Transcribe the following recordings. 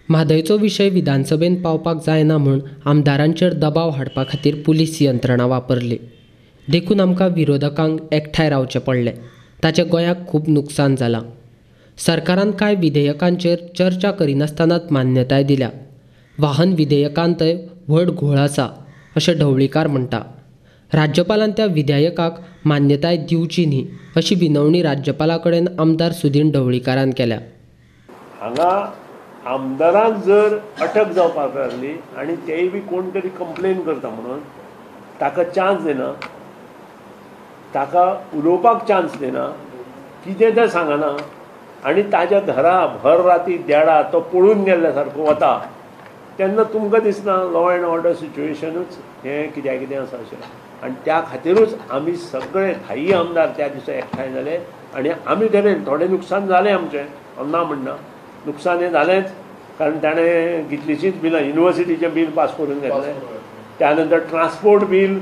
म्हादयचो विशय विधानसभेत पावपाक जायना म्हूण आमदारांचेर दबाव हाडपा खातीर पुलीस यंत्रणा वापरली. देखून आमकां विरोधकांक एकठांय रावचें पडलें. ताचें गोंयाक खूब नुकसान जालां. सरकारान कांय विधेयकांचेर चर्चा करिनासतनाच मान्यताय दिल्या. वाहन विधेयकांतय व्हड घोळ आसा अशें ढवळीकार म्हणटा. राज्यपालान त्या विधेयकाक मान्यताय दिवची न्ही अशी विनवणी राज्यपाला कडेन आमदार सुदीन ढवळीकारान केल्या. हांगा आमदारांक जर अटक जावपाक लागली आनी तेय बी कोण तरी कंप्लेन करता म्हणून ताका चान्स दिना, ताका उलोवपाक चान्स दिना, कितें तें सांगना आनी ताज्या घरा भर राती देडा तो पळून गेल्ल्या सारको वता, तेन्ना तुमकां दिसना लॉ एंड ऑर्डर सिच्युएशनूच हें कित्याक आसा अशें. आनी त्या खातीरूच आमी सगळे 10 आमदार त्या दिसा एकठांय जाले आनी आमी ठरयलें. थोडें नुकसान जालें आमचें, ना म्हणना, नुकसान हें जालेंच, कारण ताणें कितलींशींच बिलां युनिवर्सिटीचें बील पास करून घेतलें. त्या नंतर ट्रान्सपोर्ट बील,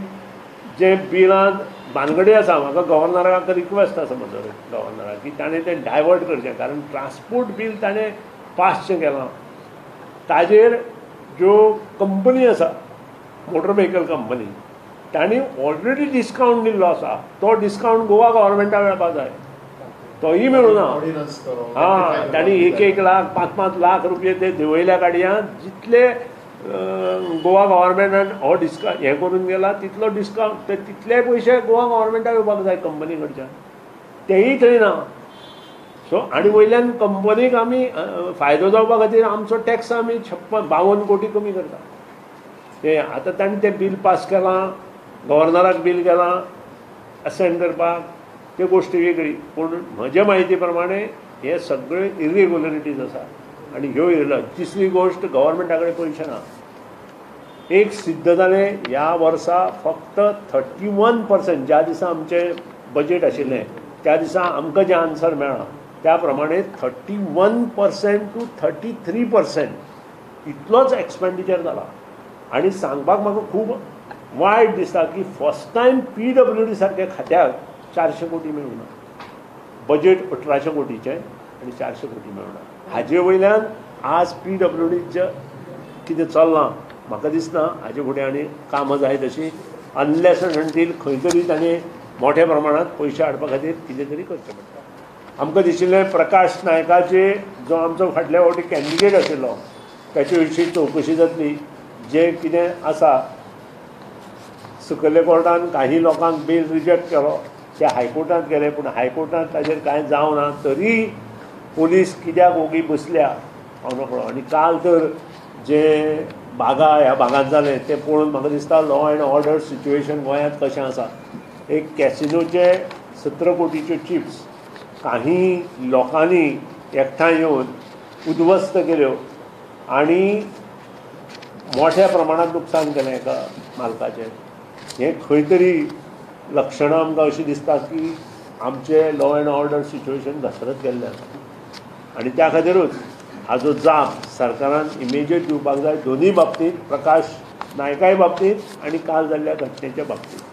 जे बिलांत भानगडी आसा, म्हाका गव्हर्नराक रिक्वेस्ट आसा म्हजो गव्हर्नराक की ताणें तें डायवर्ट करचें, कारण ट्रान्सपोर्ट बील ताणें पासचें केलां. ताजेर ज्यो कंपनी आसा, मोटर व्हेकल कंपनी, तांणी ऑलरेडी डिस्कावंट दिल्लो आसा. तो डिस्कावंट गोवा गव्हर्मेंटाक मेळपाक जाय, तोय मेळूना. हां, तांणी 1-1 लाख 5-5 लाख रुपये ते देंवयल्या गाडयांक, जितले गोवा गव्हर्मेंटान हो हें करून गेला तितलो डिस्कावंट, तितले पयशे गोवा गव्हर्मेंटाक येवपाक जाय कंपनी कडच्यान, तेय थंय ना. सो आनी वयल्यान कंपनीक आमी फायदो जावपा खातीर आमचो टॅक्स आमी 52 कोटी कमी करता. ते आतां ताणें तें बील पास केलां, गव्हर्नराक बील केलां असेंड करपाक, त्यो गोश्टी वेगळी. पूण म्हजे म्हायती प्रमाणे हे सगळे इरेग्युलरिटीज आसा आनी ह्यो इरला. तिसरी गोश्ट, गव्हर्मेंटा कडेन पयशे ना. एक सिद्ध जालें, ह्या वर्सा फक्त 31%, ज्या दिसा आमचें बजेट आशिल्लें त्या दिसा आमकां जें आन्सर मेळ्ळां त्या प्रमाणे 31% to 33% इतलोच एक्सपेंडिचर जाला. आनी सांगपाक म्हाका खूब वायट दिसता की फर्स्ट टायम PWD सारक्या खात्याक 400 कोटी मेळूना. बजेट 1800 कोटीचें आनी 400 कोटी मेळूना. हाजे वयल्यान आज PWDचें कितें चल्लां म्हाका दिसना. हाजे फुडें आनी कामां जाय तशी, अनलेस अँड अंटील खंय तरी ताणें मोठ्या प्रमाणांत पयशे हाडपा खातीर कितें तरी करचें पडटा. आमकां दिशिल्लें प्रकाश नायकाचे, जो आमचो फाटल्या फावटी कॅन्डिडेट आशिल्लो, ताचे विशीं चवकशी जातली. जें कितें आसा, सकयल्या कोर्टान काही लोकांक बेल रिजेक्ट केलो, ते हायकोर्टांत गेले, पूण हायकोर्टांत ताजेर कांय जावना. तरी पुलीस कित्याक ओगी बसल्या हांव नकळो. आनी काल तर जे ह्या भागांत जालें तें पळोवन म्हाका दिसता लॉ एंड ऑर्डर सिच्युएशन गोंयांत कशें आसा. एक कॅसिनोचे 17 कोटीच्यो चिप्स काही लोकांनी एकठांय येवन उद्ध्वस्त केल्यो आनी मोठ्या प्रमाणांत नुकसान केलें एका मालकाचें. हें खंय तरी लक्षणां आमकां अशीं दिसता की आमचें लॉ एंड ऑर्डर सिच्युएशन घसरत गेल्लें आसा. आनी त्या खातीरूच हाजो जाप सरकारान इमिजिएट दिवपाक जाय, दोनूय बाबतींत, प्रकाश नायकाय बाबतींत आनी काल जाल्ल्या घटनेच्या बाबतींत.